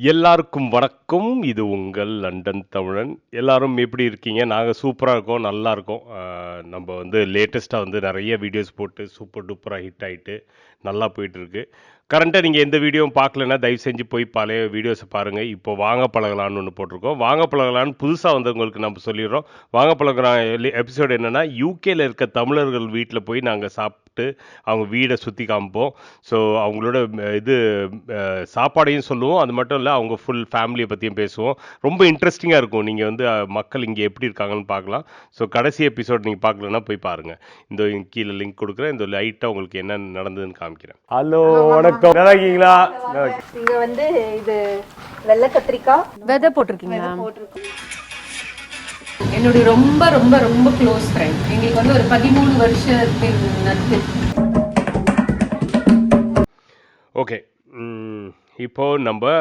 எல்லாருக்கும் வணக்கம். இது உங்கள் லண்டன் தமிழன். எல்லாரும் எப்படி இருக்கீங்க? நாங்கள் சூப்பராக இருக்கோம், நல்லா இருக்கோம். நம்ம வந்து லேட்டஸ்ட்டாக வந்து நிறைய வீடியோஸ் போட்டு சூப்பர் டூப்பராக ஹிட் ஆகிட்டு நல்லா போயிட்டுருக்கு. கரண்ட்டாக நீங்கள் எந்த வீடியோவும் பார்க்கலன்னா தயவு செஞ்சு போய் பழைய வீடியோஸை பாருங்கள். இப்போ வாங்க பழகலான்னு ஒன்று போட்டிருக்கோம். வாங்க பழகலான்னு புதுசாக வந்தவங்களுக்கு நம்ம சொல்லிடுறோம். வாங்க பழகலாம் எபிசோடு என்னென்னா, யூகேல இருக்க தமிழர்கள் வீட்டில் போய் நாங்கள் சாப்பிட்டு அவங்க வீடை சுற்றி காமிப்போம். ஸோ அவங்களோட இது சாப்பாடையும் சொல்லுவோம். அது மட்டும் இல்லை, அவங்க ஃபுல் ஃபேமிலியை பற்றியும் பேசுவோம். ரொம்ப இன்ட்ரெஸ்டிங்காக இருக்கும். நீங்கள் வந்து மக்கள் இங்கே எப்படி இருக்காங்கன்னு பார்க்கலாம். ஸோ கடைசி எபிசோட் நீங்கள் பார்க்கலன்னா போய் பாருங்கள். இந்த கீழே லிங்க் கொடுக்குறேன். இந்த லைட்டாக உங்களுக்கு என்ன நடந்ததுன்னு காமிக்கிறேன். ஹலோ, வணக்கம். நல்லா இருக்கீங்களா? இங்க வந்து இது வெள்ளை கத்திரிக்காய் விதை போட்டிருக்கீங்களா? என்னுடைய ரொம்ப ரொம்ப ரொம்ப க்ளோஸ் ஃப்ரெண்ட். எங்களுக்கு வந்து ஒரு 13 வருஷத்தின் நட்பு. ஓகே, இப்போது நம்ம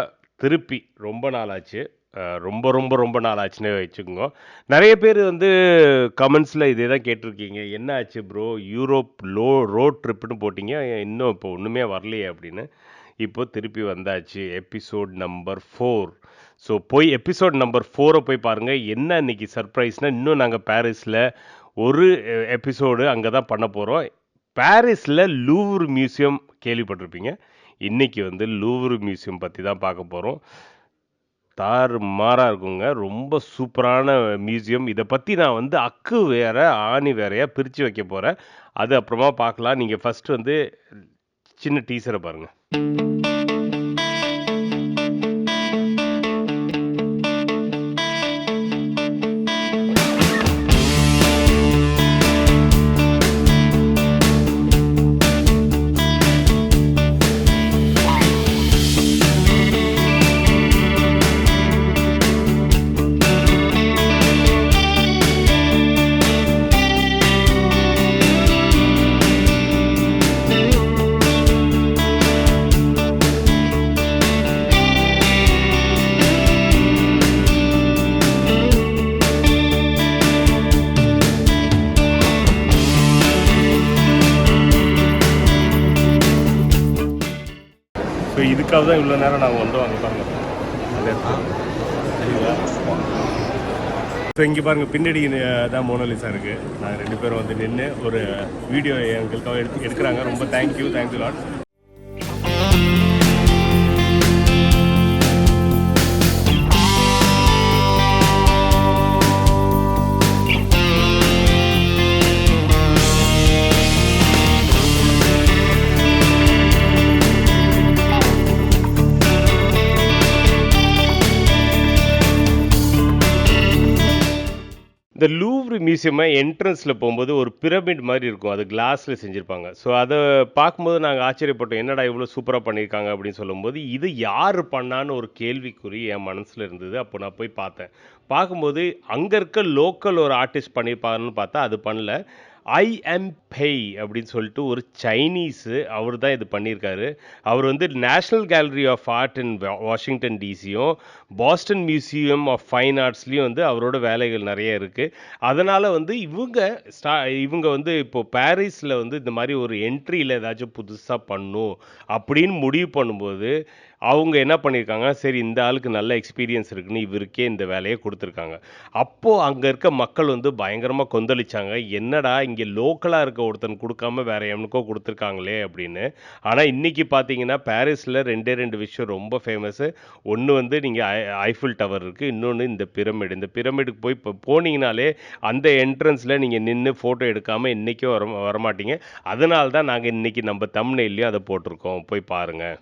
திருப்பி ரொம்ப நாள் ஆச்சு, ரொம்ப ரொம்ப ரொம்ப நாள் ஆச்சுன்னே வச்சுக்கோங்க. நிறைய பேர் வந்து கமெண்ட்ஸில் இதே தான் கேட்டிருக்கீங்க. என்ன ஆச்சு ப்ரோ, யூரோப் ரோட் ட்ரிப்புன்னு போட்டிங்க, இன்னும் இப்போ ஒன்றுமே வரலையே அப்படின்னு. இப்போ திருப்பி வந்தாச்சு, எபிசோட் நம்பர் 4. ஸோ போய் எபிசோட் நம்பர் 4 போய் பாருங்கள். என்ன இன்னைக்கு சர்ப்ரைஸ்னால், இன்னும் நாங்கள் பாரிஸில் ஒரு எபிசோடு அங்கே தான் பண்ண போகிறோம். பாரிஸில் லூவ்ர் மியூசியம் கேள்விப்பட்டிருப்பீங்க. இன்றைக்கி வந்து லூவ்ர் மியூசியம் பற்றி தான் பார்க்க போகிறோம். தாறுமாறாக இருக்குங்க, ரொம்ப சூப்பரான மியூசியம். இதை பற்றி நான் வந்து அக்கு வேற ஆணி வேறையாக பிரித்து வைக்க போகிறேன். அது அப்புறமா பார்க்கலாம். நீங்கள் ஃபஸ்ட்டு வந்து சின்ன டீசரை பாருங்கள். ஸோ இதுக்காக தான் இவ்வளோ நேரம் நாங்கள் வந்தோம். அங்கே பாருங்க, ஸோ இங்கே பாருங்கள், பின்னாடி தான் மோனாலிசா இருக்குது. நாங்கள் 2 பேரும் வந்து நின்று ஒரு வீடியோ எங்களுக்காக எடுக்கிறாங்க. ரொம்ப தேங்க்யூ லாட். இந்த லூவ்ர் மியூசியமை என்ட்ரன்ஸில் போகும்போது ஒரு பிரமிட் மாதிரி இருக்கும், அது கிளாஸில் செஞ்சுருப்பாங்க. ஸோ அதை பார்க்கும்போது நாங்கள் ஆச்சரியப்பட்டோம், என்னடா இவ்வளோ சூப்பராக பண்ணியிருக்காங்க அப்படின்னு சொல்லும்போது, இது யார் பண்ணான்னு ஒரு கேள்விக்குறி என் மனசில் இருந்தது. அப்போ நான் போய் பார்க்கும்போது அங்கே இருக்க லோக்கல் ஒரு ஆர்டிஸ்ட் பண்ணியிருப்பாருன்னு பார்த்தா அது பண்ணல. ஐஎம்பை அப்படின்னு சொல்லிட்டு ஒரு சைனீஸு, அவர் தான் இது பண்ணியிருக்காரு. அவர் வந்து national gallery of art in Washington டிசியும் பாஸ்டன் மியூசியம் ஆஃப் ஃபைன் ஆர்ட்ஸ்லேயும் வந்து அவரோட வேலைகள் நிறைய இருக்குது. அதனால் வந்து இவங்க வந்து இப்போது பாரிஸில் வந்து இந்த மாதிரி ஒரு என்ட்ரியில் ஏதாச்சும் புதுசாக பண்ணும் அப்படின்னு முடிவு பண்ணும்போது அவங்க என்ன பண்ணியிருக்காங்க, சரி இந்த ஆளுக்கு நல்ல எக்ஸ்பீரியன்ஸ் இருக்குன்னு இவருக்கே இந்த வேலையை கொடுத்துருக்காங்க. அப்போது அங்கே இருக்க மக்கள் வந்து பயங்கரமாக கொந்தளிச்சாங்க, என்னடா இங்கே லோக்கலாக இருக்க ஒருத்தன் கொடுக்காம வேற எவனுக்கோ கொடுத்துருக்காங்களே அப்படின்னு. ஆனால் இன்றைக்கி பார்த்தீங்கன்னா பாரிஸில் 2 விஷயம் ரொம்ப ஃபேமஸ்ஸு. ஒன்று வந்து நீங்கள் ஐஃபில் டவர் இருக்குது, இன்னொன்று இந்த பிரமிடு. இந்த பிரமிடுக்கு போய் இப்போ போனீங்கனாலே அந்த என்ட்ரன்ஸில் நீங்கள் நின்று ஃபோட்டோ எடுக்காமல் இன்றைக்கும் வரமாட்டீங்க. அதனால தான் நாங்கள் இன்றைக்கி நம்ம தம்ப்நெயில்லையும் அதை போட்டிருக்கோம், போய் பாருங்கள்.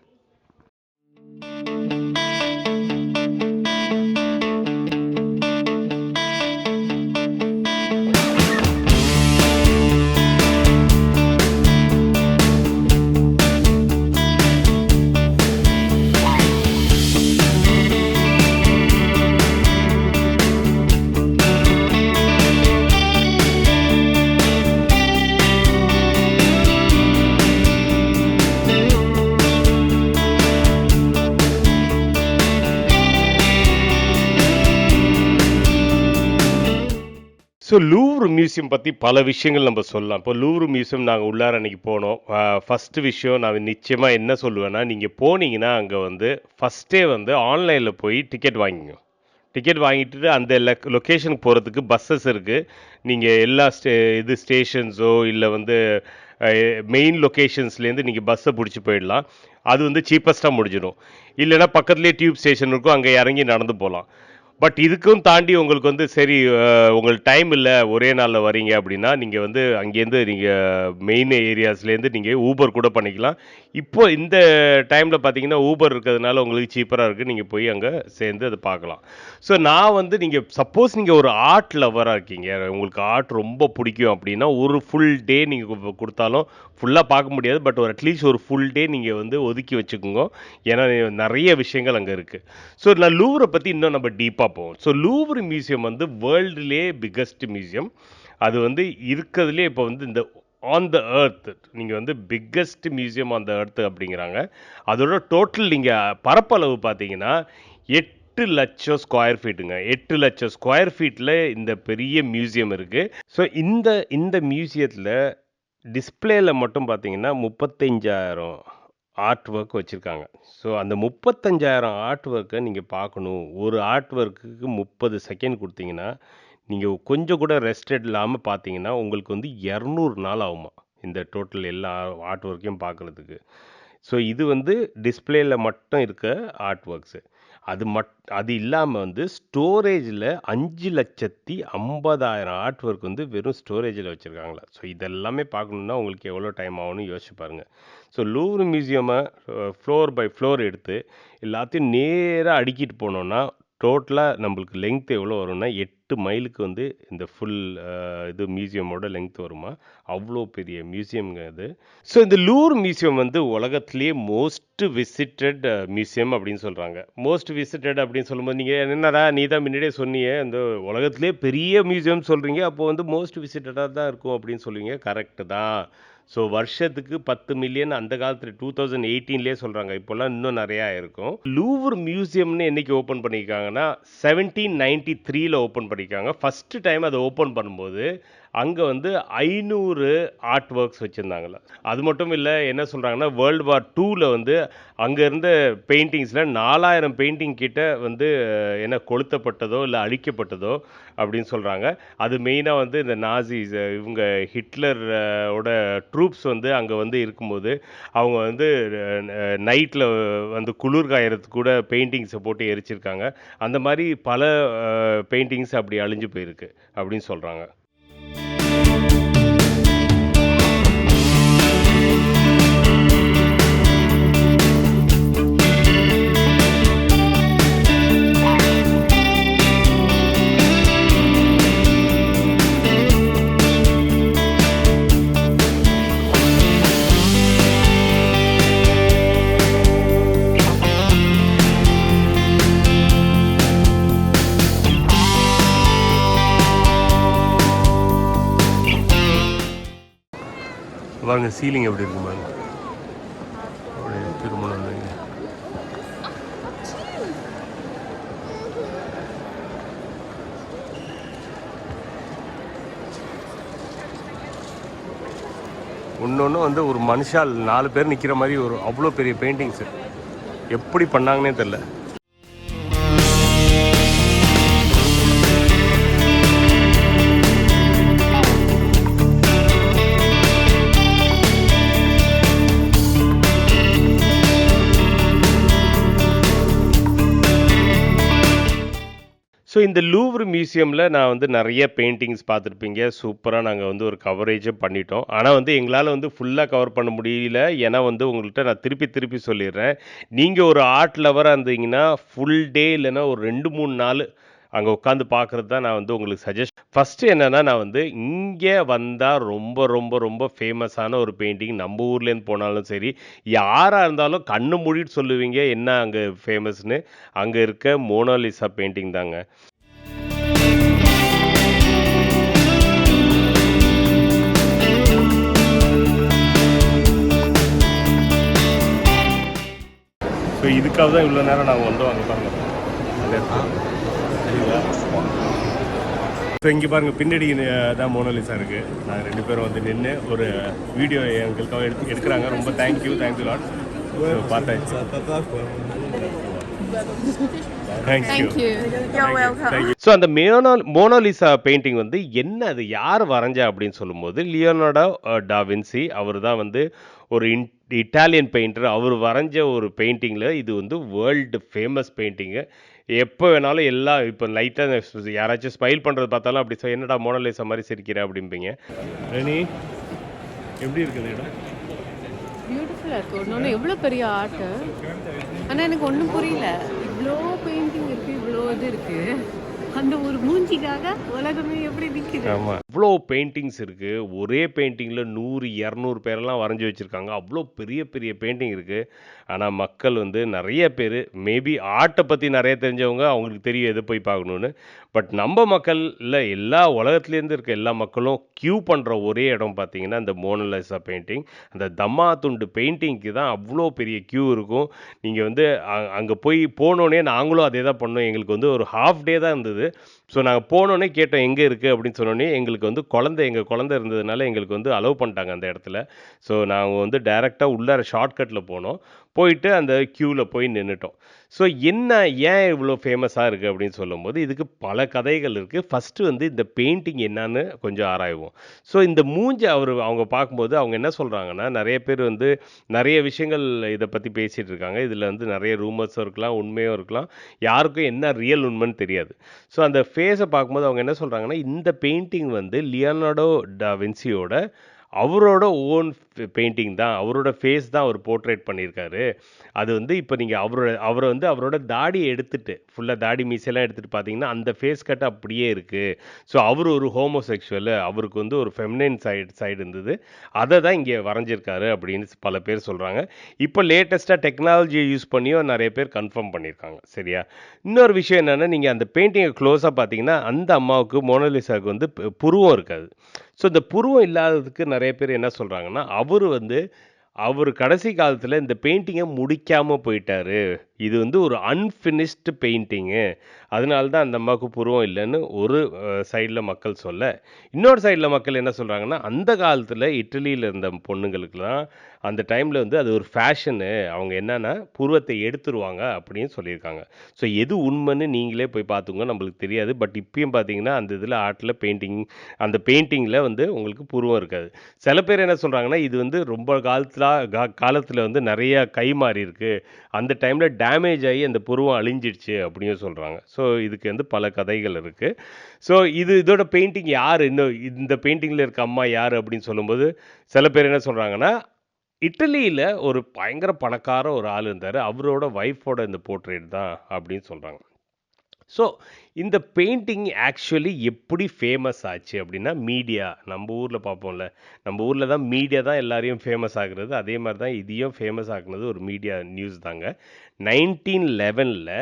ஸோ லூவ்ரு மியூசியம் பற்றி பல விஷயங்கள் நம்ம சொல்லலாம். இப்போ லூவ்ரு மியூசியம் நாங்கள் உள்ளார அன்றைக்கி போனோம். ஃபஸ்ட்டு விஷயம் நான் நிச்சயமாக என்ன சொல்லுவேன்னா, நீங்கள் போனீங்கன்னா அங்கே வந்து ஃபஸ்ட்டே வந்து ஆன்லைனில் போய் டிக்கெட் வாங்கிங்க. டிக்கெட் வாங்கிட்டு அந்த லொக்கேஷனுக்கு போகிறதுக்கு பஸ்ஸஸ் இருக்குது. நீங்கள் எல்லா ஸ்டேஷன்ஸோ இல்லை வந்து மெயின் லொக்கேஷன்ஸ்லேருந்து நீங்கள் பஸ்ஸை பிடிச்சி போயிடலாம். அது வந்து சீப்பஸ்ட்டாக முடிஞ்சிடும். இல்லைன்னா பக்கத்துலேயே டியூப் ஸ்டேஷன் இருக்கும், அங்கே இறங்கி நடந்து போகலாம். பட் இதுக்கும் தாண்டி உங்களுக்கு வந்து சரி உங்களுக்கு டைம் இல்லை, ஒரே நாளில் வரீங்க அப்படின்னா நீங்கள் வந்து அங்கேருந்து நீங்கள் மெயின் ஏரியாஸ்லேருந்து நீங்கள் ஊபர் கூட பண்ணிக்கலாம். இப்போ இந்த டைமில் பார்த்தீங்கன்னா ஊபர் இருக்கிறதுனால உங்களுக்கு சீப்பராக இருக்குது, நீங்கள் போய் அங்கே சேர்ந்து அதை பார்க்கலாம். ஸோ நான் வந்து நீங்கள் சப்போஸ் நீங்கள் ஒரு ஆர்ட் லவராக இருக்கீங்க, உங்களுக்கு ஆர்ட் ரொம்ப பிடிக்கும் அப்படின்னா ஒரு ஃபுல் டே நீங்கள் கொடுத்தாலும் ஃபுல்லாக பார்க்க முடியாது. பட் ஒரு அட்லீஸ்ட் ஒரு ஃபுல் டே நீங்கள் வந்து ஒதுக்கி வச்சுக்கோங்க. ஏன்னா நிறைய விஷயங்கள் அங்கே இருக்குது. ஸோ நான் லூவ்ரை பற்றி இன்னும் நம்ம டீப்பாக போவோம். ஸோ லூவ்ரு மியூசியம் வந்து வேர்ல்டுலே பிக்கஸ்ட் மியூசியம். அது வந்து இருக்கிறதுலே இப்போ வந்து இந்த ஆன் த எர்த் நீங்கள் வந்து biggest museum on the earth அப்படிங்கிறாங்க. அதோட டோட்டல் நீங்கள் பரப்பளவு பார்த்தீங்கன்னா 8 லட்சம் ஸ்கொயர் ஃபீட்டுங்க. 8 லட்சம் ஸ்கொயர் ஃபீட்டில் இந்த பெரிய மியூசியம் இருக்குது. ஸோ இந்த மியூசியத்தில் டிஸ்பிளேல மட்டும் பார்த்தீங்கன்னா 35,000 ஆர்ட் ஒர்க் வச்சுருக்காங்க. ஸோ அந்த 35,000 ஆர்ட் ஒர்க்கை நீங்கள் பார்க்கணும். ஒரு ஆர்ட் ஒர்க்குக்கு 30 செகண்ட் கொடுத்தீங்கன்னா நீங்கள் கொஞ்சம் கூட ரெஸ்ட் இல்லாமல் பார்த்தீங்கன்னா உங்களுக்கு வந்து 200 நாள் ஆகுமா இந்த டோட்டல் எல்லா ஆர்ட் ஒர்க்கையும் பார்க்குறதுக்கு. ஸோ இது வந்து டிஸ்பிளேல மட்டும் இருக்க ஆர்ட் ஒர்க்ஸு. அது இல்லாமல் வந்து ஸ்டோரேஜில் 5,50,000 ஆர்ட் ஒர்க் வந்து வெறும் ஸ்டோரேஜில் வச்சுருக்காங்களா. ஸோ இதெல்லாமே பார்க்கணுன்னா உங்களுக்கு எவ்வளோ டைம் ஆகும்னு யோசிச்சு பாருங்கள். ஸோ லூவ்ரு மியூசியமை ஃப்ளோர் பை ஃப்ளோர் எடுத்து எல்லாத்தையும் நேராக அடுக்கிட்டு போனோன்னா டோட்டலாக நம்மளுக்கு லெங்க் எவ்வளோ வரும்னா 8 மைலுக்கு வந்து இந்த ஃபுல் இது மியூசியமோட லெங்க் வருமா. அவ்வளோ பெரிய மியூசியம்ங்க இது. ஸோ இந்த லூவ்ரு மியூசியம் வந்து உலகத்திலேயே மோஸ்ட் விசிட்டட் மியூசியம் அப்படின்னு சொல்கிறாங்க. மோஸ்ட் விசிட்டட் அப்படின்னு சொல்லும்போது நீங்கள் என்னடா நீ தான் முன்னாடியே சொன்னீங்க இந்த உலகத்திலே பெரிய மியூசியம் சொல்கிறீங்க, அப்போது வந்து மோஸ்ட் விசிட்டடாக தான் இருக்கும் அப்படின்னு சொல்லுவீங்க. கரெக்டு தான். ஸோ வருஷத்துக்கு 10 மில்லியன் அந்த காலத்தில் 2018லேயே சொல்கிறாங்க. இப்போல்லாம் இன்னும் நிறையா இருக்கும். லூவ்ரு மியூசியம்னு என்றைக்கு ஓப்பன் பண்ணியிருக்காங்கன்னா 1793ல் ஓப்பன் பண்ணியிருக்காங்க. ஃபஸ்ட்டு டைம் அதை ஓப்பன் பண்ணும்போது அங்கே வந்து 500 ஆர்ட் ஒர்க்ஸ் வச்சுருந்தாங்களா. அது மட்டும் இல்லை, என்ன சொல்கிறாங்கன்னா வேர்ல்டு வார் 2ல் வந்து அங்கே இருந்த பெயிண்டிங்ஸில் 4000 பெயிண்டிங் கிட்ட வந்து என்ன கொளுத்தப்பட்டதோ இல்லை அழிக்கப்பட்டதோ அப்படின்னு சொல்கிறாங்க. அது மெயினாக வந்து இந்த நாசிஸ் இவங்க ஹிட்லரோட ட்ரூப்ஸ் வந்து அங்கே வந்து இருக்கும்போது அவங்க வந்து நைட்டில் வந்து குளிர் காயறதுக்கு கூட பெயிண்டிங்ஸை போட்டு எரிச்சிருக்காங்க. அந்த மாதிரி பல பெயிண்டிங்ஸ் அப்படி அழிஞ்சு போயிருக்கு அப்படின்னு சொல்கிறாங்க. பாருங்க சீலிங் எப்படி இருக்கு பாருங்க. அப்படியே திருமணம் ஒன்று வந்து ஒரு மனுஷால் 4 பேர் நிற்கிற மாதிரி ஒரு அவ்வளோ பெரிய பெயிண்டிங்ஸு எப்படி பண்ணாங்கன்னே தெரில. ஸோ இந்த லூவ்ரு மியூசியமில் நான் வந்து நிறைய பெயிண்டிங்ஸ் பார்த்துருப்பீங்க. சூப்பராக நாங்கள் வந்து ஒரு கவரேஜும் பண்ணிட்டோம். ஆனால் வந்து எங்களால் வந்து ஃபுல்லாக கவர் பண்ண முடியல. ஏன்னா வந்து உங்கள்கிட்ட நான் திருப்பி சொல்லிடுறேன். நீங்கள் ஒரு ஆர்ட் லவராக இருந்தீங்கன்னா ஃபுல் டே இல்லைன்னா ஒரு 2-3 நாள் அங்கே உட்காந்து பார்க்குறது தான் நான் வந்து உங்களுக்கு சஜஸ்ட். ஃபஸ்ட்டு என்னென்னா நான் வந்து இங்கே வந்தால் ரொம்ப ஃபேமஸான ஒரு பெயிண்டிங் நம்ம ஊர்லேருந்து போனாலும் சரி யாராக இருந்தாலும் கண்ணு மூடிட்டு சொல்லுவீங்க என்ன அங்கே ஃபேமஸ்னு. அங்கே இருக்க மோனாலிசா பெயிண்டிங் தாங்க. ஸோ இதுக்காக தான் இவ்வளோ நேரம் நாங்கள் வந்தோம். அங்கே பாருங்க அந்த இடத்துல சரிங்களா. ஸோ இங்கே பாருங்கள் பின்னாடி தான் மோனாலிசா இருக்குது. நாங்கள் 2 பேரும் வந்து நின்று ஒரு வீடியோ எங்களுக்காக எடுக்கிறாங்க. ரொம்ப தேங்க்யூ லாட். பார்த்தாச்சு. ஸோ அந்த மோனாலிசா பெயிண்டிங் வந்து என்ன, அது யார் வரைஞ்சா அப்படின்னு சொல்லும்போது லியோனார்டோ டா வின்சி அவர் தான் வந்து ஒரு இட்டாலியன் பெயிண்டர். அவர் வரைஞ்ச ஒரு பெயிண்டிங்கில் இது வந்து வேர்ல்டு ஃபேமஸ் பெயிண்டிங்கு. எப்போ வேணாலும் எல்லாம் இப்போ லைட்டாக யாராச்சும் ஸ்மைல் பண்ணுறது பார்த்தாலும் அப்படி என்னடா மோனாலிசா மாதிரி சிரிக்கிற அப்படிம்பீங்க. ரெனி எப்படி இருக்குது இடம்? பியூட்டிஃபுல்லாக இருக்குது. ஒன்று எவ்வளோ பெரிய ஆர்ட்டு. ஆனால் எனக்கு ஒன்றும் புரியல. இவ்வளோ பெயிண்டிங் இருக்குது, இவ்வளோ இது இருக்குது. அந்த ஒரு மூஞ்சிக்காக உலகமே எப்படி நிற்குது. ஆமாம், இவ்வளோ பெயிண்டிங்ஸ் இருக்குது. ஒரே பெயிண்டிங்கில் 100-200 பேரெல்லாம் வரைஞ்சி வச்சுருக்காங்க. அவ்வளோ பெரிய பெரிய பெயிண்டிங் இருக்குது. ஆனால் மக்கள் வந்து நிறைய பேர் மேபி ஆர்ட்டை பற்றி நிறைய தெரிஞ்சவங்க, அவங்களுக்கு தெரியும் எதை போய் பார்க்கணுன்னு. பட் நம்ம மக்கள் இல்லை, எல்லா உலகத்துலேருந்து இருக்க எல்லா மக்களும் க்யூ பண்ணுற ஒரே இடம் பார்த்தீங்கன்னா இந்த மோனாலிசா பெயிண்டிங். அந்த தம்மா துண்டு பெயிண்டிங்க்கு தான் அவ்வளோ பெரிய க்யூ இருக்கும். நீங்கள் வந்து அங்கே போனோடனே நாங்களும் அதே தான் பண்ணோம். எங்களுக்கு வந்து ஒரு ஹாஃப் டே தான் இருந்தது. ஸோ நாங்கள் போனோடனே கேட்டோம் எங்கே இருக்குது அப்படின்னு சொன்னோடனே எங்களுக்கு வந்து எங்கள் குழந்தை இருந்ததுனால எங்களுக்கு வந்து அலோவ் பண்ணிட்டாங்க அந்த இடத்துல. ஸோ நாங்கள் வந்து டைரெக்டாக உள்ளார ஷார்ட்கட்டில் போனோம். போயிட்டு அந்த க்யூவில் போய் நின்றுட்டோம். ஸோ ஏன் இவ்வளோ ஃபேமஸாக இருக்குது அப்படின்னு சொல்லும்போது இதுக்கு பல கதைகள் இருக்குது. ஃபஸ்ட்டு வந்து இந்த பெயிண்டிங் என்னன்னு கொஞ்சம் ஆராய்வோம். ஸோ இந்த அவங்க பார்க்கும்போது அவங்க என்ன சொல்கிறாங்கன்னா, நிறைய பேர் வந்து நிறைய விஷயங்கள் இதை பற்றி பேசிகிட்டு இருக்காங்க. இதில் வந்து நிறைய ரூமர்ஸும் இருக்கலாம், உண்மையும் இருக்கலாம். யாருக்கும் என்ன ரியல் உண்மைன்னு தெரியாது. ஸோ அந்த ஃபேஸை பார்க்கும்போது அவங்க என்ன சொல்கிறாங்கன்னா, இந்த பெயிண்டிங் வந்து லியோனார்டோ டா வின்சியோட அவரோட ஓன் பெயிண்டிங் தான், அவரோட ஃபேஸ் தான் அவர் போர்ட்ரேட் பண்ணியிருக்காரு. அது வந்து இப்போ நீங்கள் அவரை வந்து அவரோட தாடியை எடுத்துட்டு ஃபுல்லாக தாடி மீசையெல்லாம் எடுத்துகிட்டு பார்த்தீங்கன்னா அந்த ஃபேஸ் கட் அப்படியே இருக்குது. ஸோ அவர் ஒரு ஹோமோசெக்சுவல், அவருக்கு வந்து ஒரு ஃபெமினைன் சைடு இருந்தது, அதை தான் இங்கே வரைஞ்சிருக்காரு அப்படின்னு பல பேர் சொல்கிறாங்க. இப்போ லேட்டஸ்ட்டாக டெக்னாலஜியை யூஸ் பண்ணியும் நிறைய பேர் கன்ஃபார்ம் பண்ணியிருக்காங்க. சரியா? இன்னொரு விஷயம் என்னென்னா, நீங்கள் அந்த பெயிண்டிங்கை க்ளோஸாக பார்த்தீங்கன்னா அந்த அம்மாவுக்கு மோனாலிசாவுக்கு வந்து புருவம் இருக்காது. ஸோ இந்த புருவம் இல்லாததுக்கு நிறைய பேர் என்ன சொல்கிறாங்கன்னா, அவர் கடைசி காலத்தில் இந்த பெயிண்டிங்கை முடிக்காமல் போயிட்டாரு. இது வந்து ஒரு அன்ஃபினிஷ்டு பெயிண்டிங்கு, அதனால தான் அந்த அம்மாவுக்கு புருவம் இல்லைன்னு ஒரு சைடில் மக்கள் சொல்ல, இன்னொரு சைடில் மக்கள் என்ன சொல்கிறாங்கன்னா, அந்த காலத்தில் இட்டலியில் இருந்த பொண்ணுங்களுக்கெல்லாம் அந்த டைமில் வந்து அது ஒரு ஃபேஷனு, அவங்க என்னென்னா புருவத்தை எடுத்துருவாங்க அப்படின்னு சொல்லியிருக்காங்க. ஸோ எது உண்மைன்னு நீங்களே போய் பார்த்துங்க, நம்மளுக்கு தெரியாது. பட் இப்பயும் பார்த்தீங்கன்னா அந்த இதில் ஆர்ட்டில் அந்த பெயிண்டிங்கில் வந்து உங்களுக்கு புருவம் இருக்காது. சில பேர் என்ன சொல்கிறாங்கன்னா, இது வந்து ரொம்ப காலத்தில் வந்து நிறைய கை மாறி இருக்கு, அந்த டைமில் டேமேஜ் ஆகி அந்த புருவம் அழிஞ்சிடுச்சு அப்படின்னு சொல்கிறாங்க. ஸோ இதுக்கு வந்து பல கதைகள் இருக்குது. ஸோ இதோட பெயிண்டிங் யார், இன்னும் இந்த பெயிண்டிங்கில் இருக்க அம்மா யார் அப்படின்னு சொல்லும்போது சில பேர் என்ன சொல்கிறாங்கன்னா, இட்டலியில் ஒரு பயங்கர பணக்கார ஒரு ஆள் இருந்தார், அவரோட ஒய்ஃபோட இந்த போர்ட்ரேட் தான் அப்படின்னு சொல்கிறாங்க. ஸோ இந்த பெயிண்டிங் ஆக்சுவலி எப்படி ஃபேமஸ் ஆச்சு அப்படின்னா, மீடியா, நம்ம ஊரில் பார்ப்போம்ல, நம்ம ஊரில் தான் மீடியா தான் எல்லாரையும் ஃபேமஸ் ஆகுறது. அதே மாதிரி தான் இதையும் ஃபேமஸ் ஆகுனது ஒரு மீடியா நியூஸ் தாங்க. 1911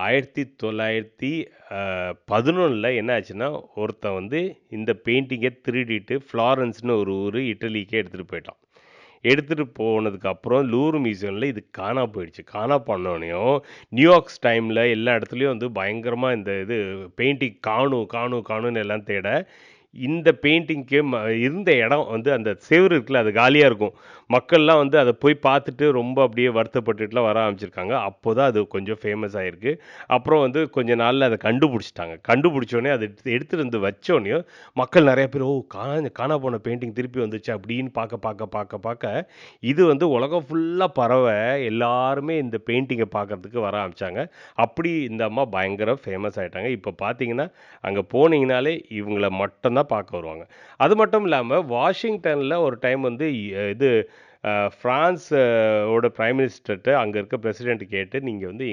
1911 என்ன ஆச்சுன்னா, ஒருத்தன் வந்து இந்த பெயிண்டிங்கை திருடிட்டு ஃப்ளாரன்ஸ்னு ஒரு ஊர் இட்டலிக்கே எடுத்துகிட்டு போயிட்டான். எடுத்துகிட்டு போனதுக்கப்புறம் லூர் மியூசியமில் இது காணா போயிடுச்சு. காணா பண்ணோடனையும் நியூயார்க்ஸ் டைமில் எல்லா இடத்துலையும் வந்து பயங்கரமாக இந்த இது பெயிண்டிங் காணுன்னு எல்லாம் தேட, இந்த பெயிண்டிங்க்கு இருந்த இடம் வந்து அந்த செவுரு இருக்குல்ல, அது காலியாக இருக்கும். மக்கள்லாம் வந்து அதை போய் பார்த்துட்டு ரொம்ப அப்படியே வருத்தப்பட்டுட்டுலாம் வர ஆரம்பிச்சிருக்காங்க. அப்போ தான் அது கொஞ்சம் ஃபேமஸ் ஆகிருக்கு. அப்புறம் வந்து கொஞ்ச நாளில் அதை கண்டுபிடிச்சிட்டாங்க. கண்டுபிடிச்சோடனே அதை எடுத்துகிட்டு வந்து வச்சோடனையும் மக்கள் நிறைய பேர், ஓ காணா போன பெயிண்டிங் திருப்பி வந்துச்சு அப்படின்னு பார்க்க இது வந்து உலகம் ஃபுல்லாக பரவ எல்லாருமே இந்த பெயிண்டிங்கை பார்க்கறதுக்கு வர ஆரம்பித்தாங்க. அப்படி இந்த அம்மா பயங்கர ஃபேமஸ் ஆகிட்டாங்க. இப்போ பார்த்தீங்கன்னா அங்கே போனீங்கனாலே இவங்கள மட்டும்தான் பார்க்க வருவாங்க. அது மட்டும் இல்லாமல் வாஷிங்டனில் ஒரு டைம் வந்து இது ஃப்ரான்ஸ் ஓட பிரைம் மினிஸ்டர்கிட்ட அங்கே இருக்க பிரசிடெண்ட் கேட்டு, நீங்கள் வந்து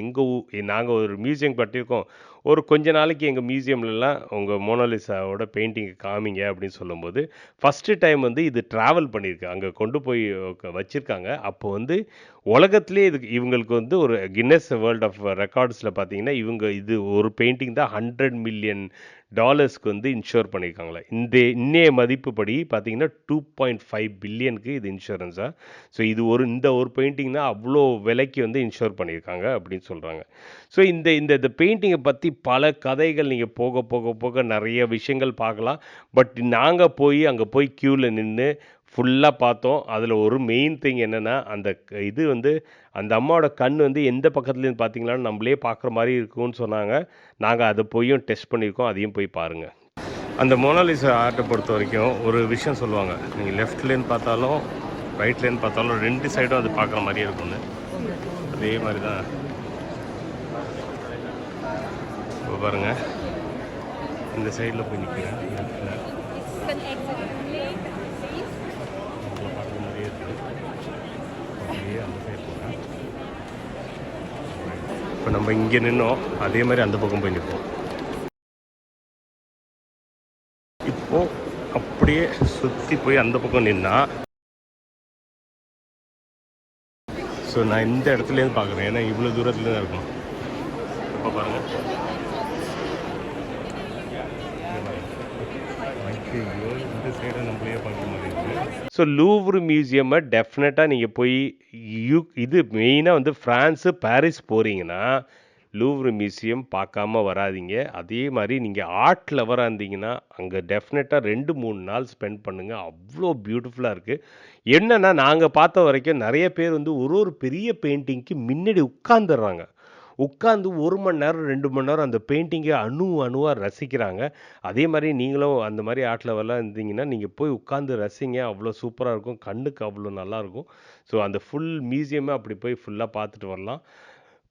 நாங்கள் ஒரு மியூசியம் கட்டியிருக்கோம், ஒரு கொஞ்ச நாளைக்கு எங்கள் மியூசியம்லலாம் உங்கள் மோனாலிசாவோட பெயிண்டிங்கை காமிங்க அப்படின்னு சொல்லும்போது, ஃபஸ்ட்டு டைம் வந்து இது ட்ராவல் பண்ணியிருக்கு, அங்கே கொண்டு போய் வச்சுருக்காங்க. அப்போ வந்து உலகத்திலே இவங்களுக்கு வந்து ஒரு கின்னஸ் வேர்ல்ட் ஆஃப் ரெக்கார்ட்ஸில் பார்த்தீங்கன்னா இது ஒரு பெயிண்டிங் தான் $100 மில்லியன் வந்து இன்ஷூர் பண்ணியிருக்காங்களா. இன்னைய மதிப்புப்படி பார்த்தீங்கன்னா 2.5 பில்லியனுக்கு இது இன்சூரன்ஸாக. ஸோ இந்த ஒரு பெயிண்டிங் தான் அவ்வளோ விலைக்கு வந்து இன்ஷூர் பண்ணியிருக்காங்க அப்படின்னு சொல்கிறாங்க. ஸோ இந்த பெயிண்டிங்கை பற்றி பல கதைகள் நீங்கள் போக போக போக நிறைய விஷயங்கள் பார்க்கலாம். பட் நாங்கள் அங்கே போய் க்யூவில் நின்று ஃபுல்லாக பார்த்தோம். அதில் ஒரு மெயின் திங் என்னென்னா, இது வந்து அந்த அம்மாவோட கண் வந்து எந்த பக்கத்துலேருந்து பார்த்தீங்களான்னு நம்மளே பார்க்குற மாதிரி இருக்கும்னு சொன்னாங்க. நாங்கள் அதை போயும் டெஸ்ட் பண்ணியிருக்கோம். அதையும் போய் பாருங்கள். அந்த மோனாலிசா ஆர்ட்டை பொறுத்த வரைக்கும் ஒரு விஷயம் சொல்லுவாங்க. நீங்கள் லெஃப்ட்லேருந்து பார்த்தாலும் ரைட்லேருந்து பார்த்தாலும் 2 சைடும் அது பார்க்குற மாதிரியே இருக்கும்னு. அதே மாதிரி தான் இப்போ பாருங்கள், இந்த சைடில் போய் நிற்கிறேன். இப்போ நம்ம இங்கே நின்னோம், அதே மாதிரி அந்த பக்கம் போய் நிற்போம். இப்போது அப்படியே சுற்றி போய் அந்த பக்கம் நின்னா, ஸோ நான் இந்த இடத்துலேருந்து பார்க்குறேன். ஏன்னா இவ்வளோ தூரத்துல தான் இருக்கும். இப்போ பாருங்கள், இந்த சைடை நம்மளே பார்க்குற மாதிரி இருக்குது. ஸோ லூவ்ரு மியூசியமை டெஃபினட்டாக நீங்கள் போய் இது மெயினாக வந்து ஃப்ரான்ஸு பாரிஸ் போகிறீங்கன்னா லூவ்ரு மியூசியம் பார்க்காம வராதிங்க. அதே மாதிரி நீங்கள் ஆர்ட் லவராக இருந்தீங்கன்னா அங்கே டெஃபினட்டாக 2-3 நாள் ஸ்பெண்ட் பண்ணுங்கள். அவ்வளோ பியூட்டிஃபுல்லாக இருக்குது. என்னென்னா, நாங்கள் பார்த்த வரைக்கும் நிறைய பேர் வந்து ஒரு பெரிய பெயிண்டிங்க்கு முன்னாடி உட்காந்து 1 மணி நேரம் 2 மணி நேரம் அந்த பெயிண்டிங்கை அணுவாக ரசிக்கிறாங்க. அதே மாதிரி நீங்களும் அந்த மாதிரி ஆர்ட் லவர்லாம் இருந்தீங்கன்னா நீங்கள் போய் உட்காந்து ரசிங்க. அவ்வளோ சூப்பராக இருக்கும், கண்ணுக்கு அவ்வளோ நல்லாயிருக்கும். ஸோ அந்த ஃபுல் மியூசியமே அப்படி போய் ஃபுல்லாக பார்த்துட்டு வரலாம்.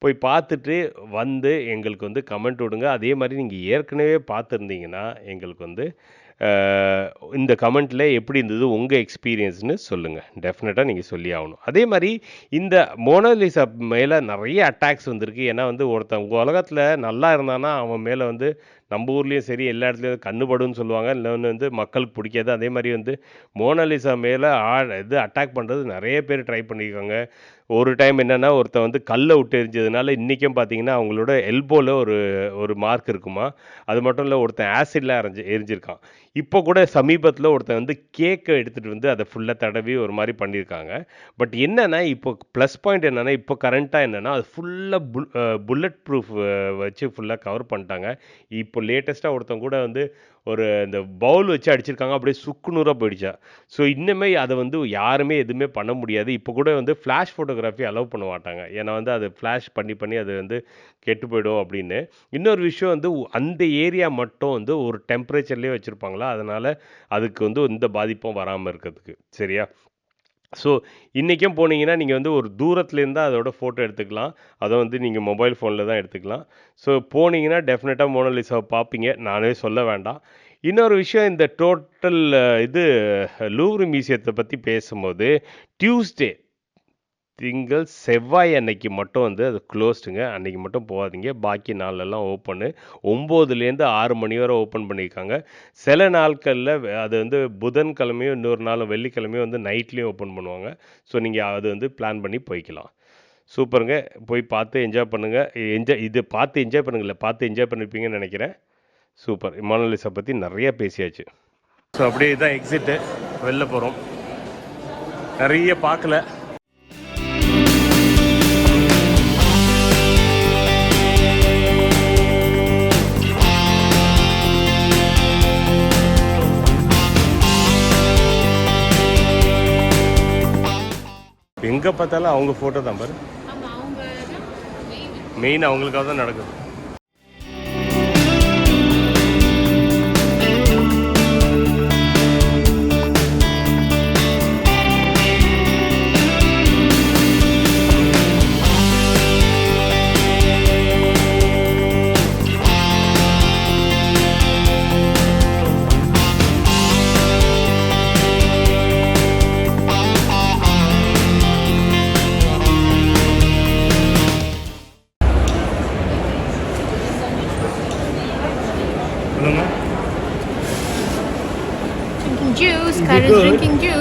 போய் பார்த்துட்டு வந்து எங்களுக்கு வந்து கமெண்ட் விடுங்க. அதே மாதிரி நீங்கள் ஏற்கனவே பார்த்துருந்தீங்கன்னா எங்களுக்கு வந்து இந்த கமெண்ட்டில் எப்படி இருந்தது உங்கள் எக்ஸ்பீரியன்ஸ்னு சொல்லுங்கள். டெஃபினட்டாக நீங்கள் சொல்லி ஆகணும். அதே மாதிரி இந்த மோனாலிசா மேலே நிறைய அட்டாக்ஸ் வந்திருக்கு. ஏன்னா வந்து ஒருத்தன் உலகத்தில் நல்லா இருந்தானா அவன் மேலே வந்து நம்ம ஊர்லேயும் சரி எல்லா இடத்துலையும் கண்ணுபடுன்னு சொல்லுவாங்க. இன்னொன்று வந்து மக்களுக்கு பிடிக்காது. அதே மாதிரி வந்து மோனாலிசா மேலே அட்டாக் பண்ணுறது நிறைய பேர் ட்ரை பண்ணியிருக்காங்க. ஒரு டைம் என்னென்னா, ஒருத்தன் வந்து கல்லை விட்டு எரிஞ்சதுனால இன்றைக்கும் பார்த்தீங்கன்னா அவங்களோட எல்போவில் ஒரு மார்க் இருக்குமா. அது மட்டும் இல்லை, ஒருத்தன் ஆசிட்லாம் எரிஞ்சிருக்கான். இப்போ கூட சமீபத்தில் ஒருத்தன் வந்து கேக்கை எடுத்துகிட்டு வந்து அதை ஃபுல்லாக தடவி ஒரு மாதிரி பண்ணியிருக்காங்க. பட் என்னென்னா, இப்போ ப்ளஸ் பாயிண்ட் என்னென்னா, இப்போ கரண்ட்டாக என்னென்னா அது ஃபுல்லாக புல்லட் ப்ரூஃப் வச்சு ஃபுல்லாக கவர் பண்ணிட்டாங்க. இப்போ லேட்டஸ்ட்டாக ஒருத்தன் கூட வந்து இந்த பவுல் வச்சு அடிச்சிருக்காங்க, அப்படியே சுக்குநூறாக போயிடுச்சா. ஸோ இன்னுமே அதை வந்து யாருமே எதுவுமே பண்ண முடியாது. இப்போ கூட வந்து ஃப்ளாஷ் ஃபோட்டோகிராஃபி அலோவ் பண்ண மாட்டாங்க. ஏன்னா வந்து அது ஃப்ளாஷ் பண்ணி அது வந்து கெட்டு போயிடும் அப்படின்னு. இன்னொரு விஷயம் வந்து அந்த ஏரியா மட்டும் வந்து ஒரு டெம்பரேச்சர்லேயே வச்சுருப்பாங்களா, அதனால் அதுக்கு வந்து எந்த பாதிப்பும் வராமல் இருக்கிறதுக்கு. சரியா? ஸோ இன்றைக்கும் போனீங்கன்னா நீங்கள் வந்து ஒரு தூரத்துலேருந்து அதோட ஃபோட்டோ எடுத்துக்கலாம். அதை வந்து நீங்கள் மொபைல் ஃபோனில் தான் எடுத்துக்கலாம். ஸோ போனீங்கன்னா டெஃபினட்டாக மோனாலிசாவை பார்ப்பீங்க, நானே சொல்ல வேண்டாம். இன்னொரு விஷயம், இந்த டோட்டல் லூவ்ரு மியூசியத்தை பற்றி பேசும்போது டியூஸ்டே, திங்கள், செவ்வாய் அன்னைக்கு மட்டும் வந்து அது க்ளோஸ்டுங்க. அன்றைக்கி மட்டும் போகாதீங்க. பாக்கி நாளெல்லாம் ஓப்பனு. 9லேருந்து 6 மணி வரை ஓப்பன் பண்ணியிருக்காங்க. சில நாட்களில் அது வந்து புதன்கிழமையும் இன்னொரு நாள் வெள்ளிக்கிழமையும் வந்து நைட்லேயும் ஓப்பன் பண்ணுவாங்க. ஸோ நீங்கள் அது வந்து பிளான் பண்ணி போய்க்கலாம். சூப்பருங்க. போய் பார்த்து என்ஜாய் பண்ணுங்கள். இது பார்த்து என்ஜாய் பண்ணுங்கள்ல, பார்த்து என்ஜாய் பண்ணியிருப்பீங்கன்னு நினைக்கிறேன். சூப்பர். மோனாலிசா பற்றி நிறைய பேசியாச்சு. ஸோ அப்படியே தான் எக்ஸிட்டு, வெளில போகிறோம். நிறைய பார்க்கல. எங்கே பார்த்தாலும் அவங்க ஃபோட்டோ தான் பாரு. மெயின் அவங்களுக்காக தான் நடக்குது. Drinking juice, Kyle is drinking juice.